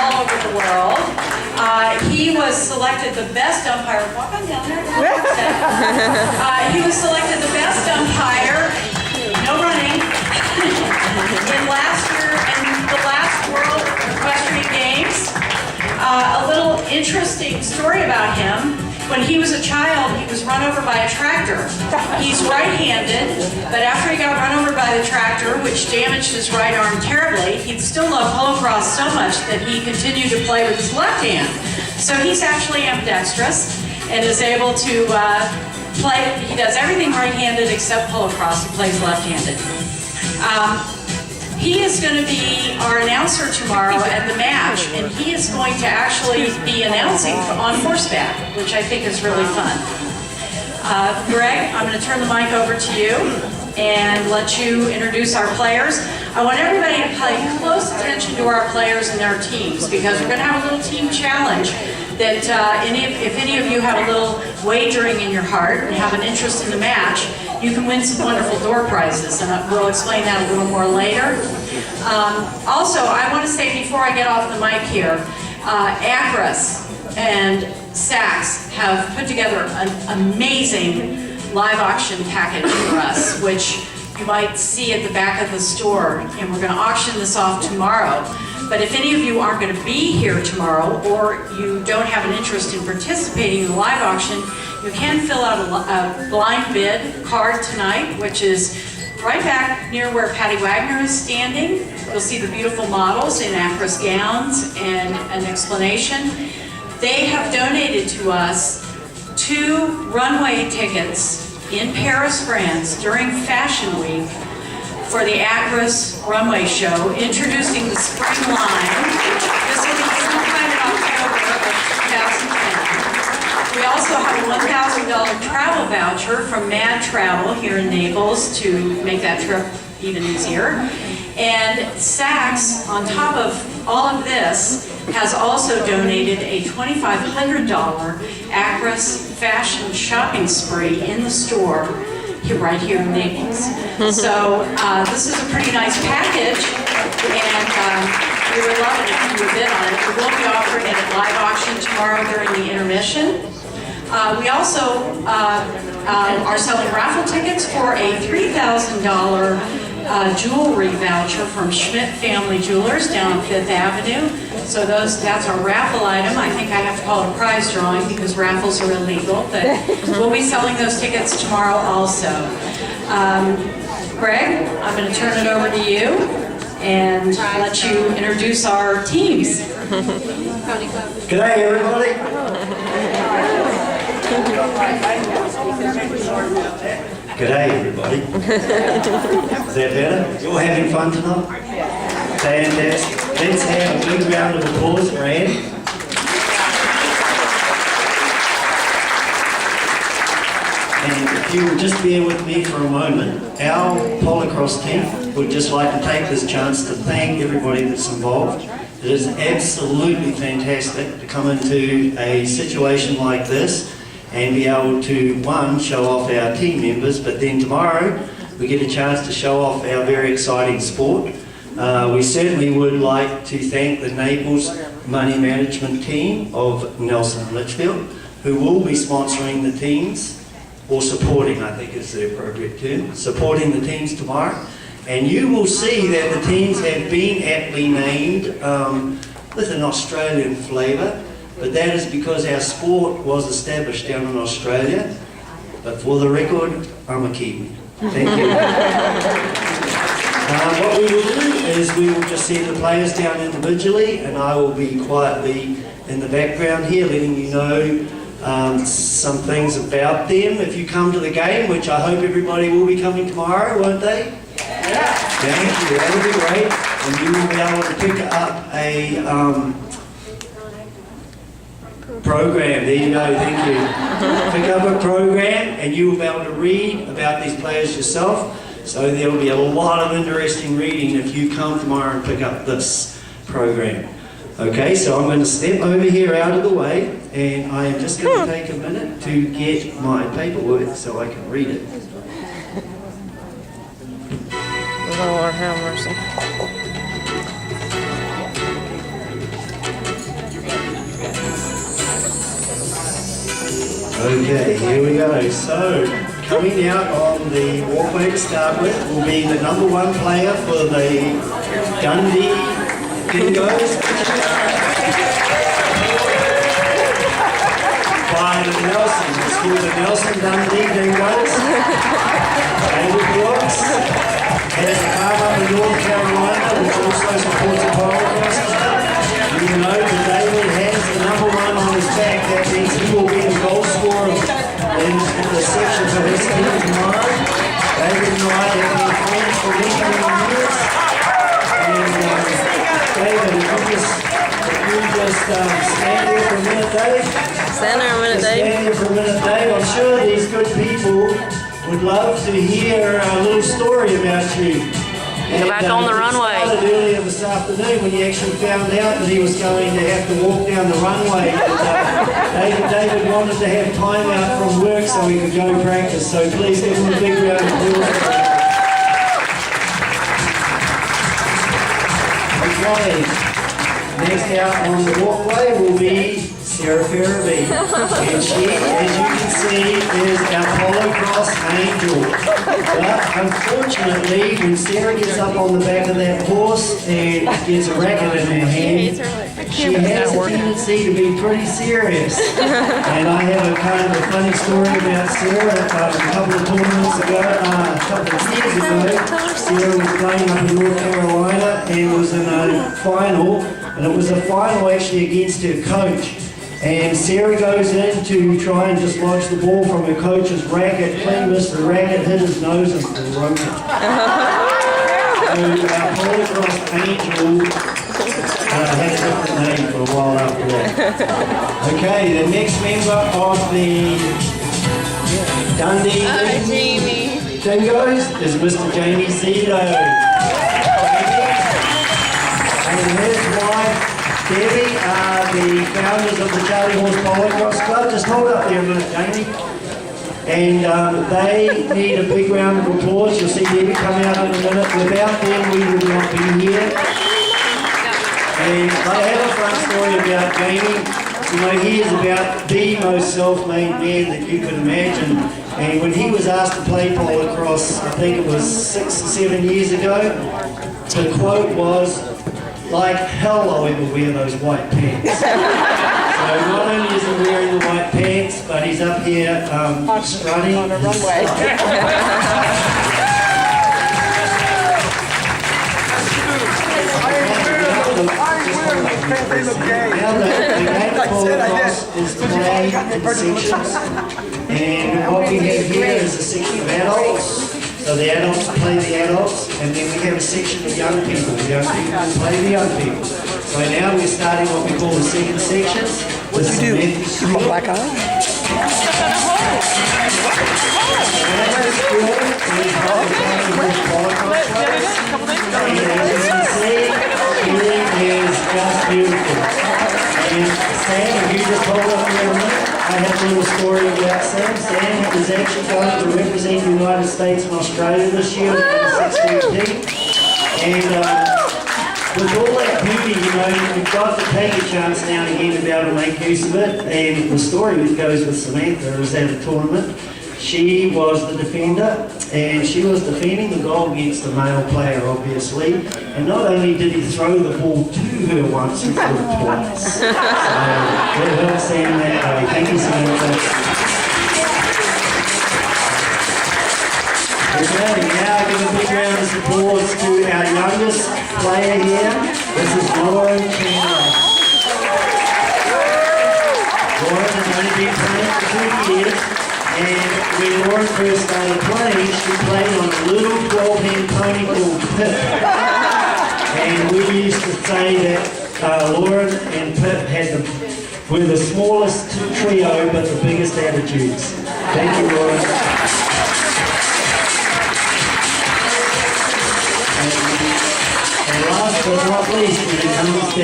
all over the world. He was selected the best umpire. Walk on down there. He was selected the best umpire, no running, in the last World Equestrian Games. A little interesting story about him. When he was a child, he was run over by a tractor. He's right-handed, but after he got run over by the tractor, which damaged his right arm terribly, he still loved polocrosse so much that he continued to play with his left hand. So he's actually ambidextrous and is able to play. He does everything right-handed except polocrosse. He plays left-handed. He is going to be our announcer tomorrow at the match, and he is going to actually be announcing on horseback, which I think is really fun. Greg, I'm going to turn the mic over to you and let you introduce our players. I want everybody to pay close attention to our players and their teams, because we're going to have a little team challenge that if any of you have a little wagering in your heart and have an interest in the match, you can win some wonderful door prizes, and we'll explain that a little more later. Also, I want to say before I get off the mic here, Acros and Saks have put together an amazing live auction package for us, which you might see at the back of the store, and we're going to auction this off tomorrow. But if any of you aren't going to be here tomorrow, or you don't have an interest in participating in the live auction, you can fill out a blind bid card tonight, which is right back near where Patty Wagner is standing. You'll see the beautiful models in Acros gowns and an explanation. They have donated to us 2 runway tickets in Paris, France during Fashion Week for the Acros runway show, introducing the spring line. This will be sometime in October of 2010. We also have a $1,000 travel voucher from Mad Travel here in Naples to make that trip even easier. And Saks, on top of all of this, has also donated a $2,500 Acros fashion shopping spree in the store right here in Naples. So this is a pretty nice package, and we would love it if you would bid on it. We will be offering it at live auction tomorrow during the intermission. We also are selling raffle tickets for a $3,000 jewelry voucher from Schmidt Family Jewelers down on 5th Avenue. So that's our raffle item. I think I have to call it a prize drawing because raffles are illegal, but we'll be selling those tickets tomorrow also. Greg, I'm going to turn it over to you and let you introduce our teams. G'day everybody. G'day everybody. Is that better? You're having fun tonight? Fantastic. Let's have a big round of applause for Anne. And if you will just bear with me for a moment, our Polocrosse team would just like to take this chance to thank everybody that's involved. It is absolutely fantastic to come into a situation like this and be able to, one, show off our team members, but then tomorrow we get a chance to show off our very exciting sport. We certainly would like to thank the Naples Money Management team of Nelson Litchfield, who will be sponsoring the teams, or supporting, I think is the appropriate term, supporting the teams tomorrow. And you will see that the teams have been aptly named with an Australian flavour, but that is because our sport was established down in Australia. But for the record, I'm a Kiwi. Thank you. What we will do is we will just see the players down individually, and I will be quietly in the background here letting you know some things about them if you come to the game, which I hope everybody will be coming tomorrow, won't they? Yeah. Thank you, that'll be great. And you will be able to pick up a program. There you go, thank you. Pick up a program and you will be able to read about these players yourself. So there will be a lot of interesting reading if you come tomorrow and pick up this program. Okay, so I'm going to step over here out of the way, and I am just going to take a minute to get my paperwork so I can read it. Lord have mercy. Okay, here we go. So, coming out on the walkway to start with will be the number 1 player for the Dundee Dingoes. By Nelson, it's called the Nelson Dundee Dingoes. David Brooks has a farm up in North Carolina, which also supports the Polocrosse club. You know that David has the number 1 on his back. That means he will be the goal scorer in the section for his team tomorrow. David and I have been friends for many, many years. And David, if you just stand there for a minute, Dave. Stand there a minute, Dave. Stand there for a minute, Dave. I'm sure these good people would love to hear a little story about you. Go back on the runway. It started earlier this afternoon when he actually found out that he was going to have to walk down the runway. And, David wanted to have time out from work so he could go practice. So please give him a big round of applause. Okay. Next out on the walkway will be Sarah Farabee. And she, as you can see, is our Polocrosse angel. But unfortunately, when Sarah gets up on the back of that horse and gets a racket in her hand, she has a tendency to be pretty serious. And I have a kind of a funny story about Sarah. A couple of tournaments ago, a couple of years ago, Sarah was playing up in North Carolina and was in a final. And it was a final actually against her coach. And Sarah goes in to try and dislodge the ball from her coach's racket. Clean missed the racket, hit his nose and broke it. So our Polocrosse angel had a different name for a while after that. Okay, the next member of the Dundee Dingoes is Mr. Jamie Zito. And his wife, Debbie, are the founders of the Charlie Horse Polocrosse Club. Just hold up there a minute, Jamie. And they need a big round of applause. You'll see Debbie come out in a minute. Without them, we would not be here. And they have a fun story about Jamie. You know, he is about the most self-made man that you could imagine. And when he was asked to play Polocrosse, I think it was 6 or 7 years ago, the quote was, "Like hell I'll ever wear those white pants." So not only is he wearing the white pants, but he's up here strutting on a runway. Now the game of Polocrosse is played in sections, and what we have here is a section of adults. So the adults play the adults, and then we have a section of young people. The young people play the young people. So now we're starting what we call the second section. What do you do? You have a black eye? Just beautiful. And Sam, if you just hold up there a minute, I have a little story about Sam. Sam is actually going to represent the United States and Australia this year in the 16th team. And with all that beauty, you know, you've got to take a chance now and again to be able to make use of it. And the story that goes with Samantha is at a tournament. She was the defender, and she was defending the goal against the male player, obviously. And not only did he throw the ball to her once, he threw it twice. So, we'll help Sam that way. Thank you, Samantha. Okay, now give a big round of applause to our youngest player here. This is Lauren Chandler. Lauren has only been playing for 2 years. And when Lauren first started playing, she played on a little 12-hand pony called Pip. And we used to say that Lauren and Pip were the smallest trio, but the biggest attitudes. Thank you, Lauren. And last but not least, when it comes down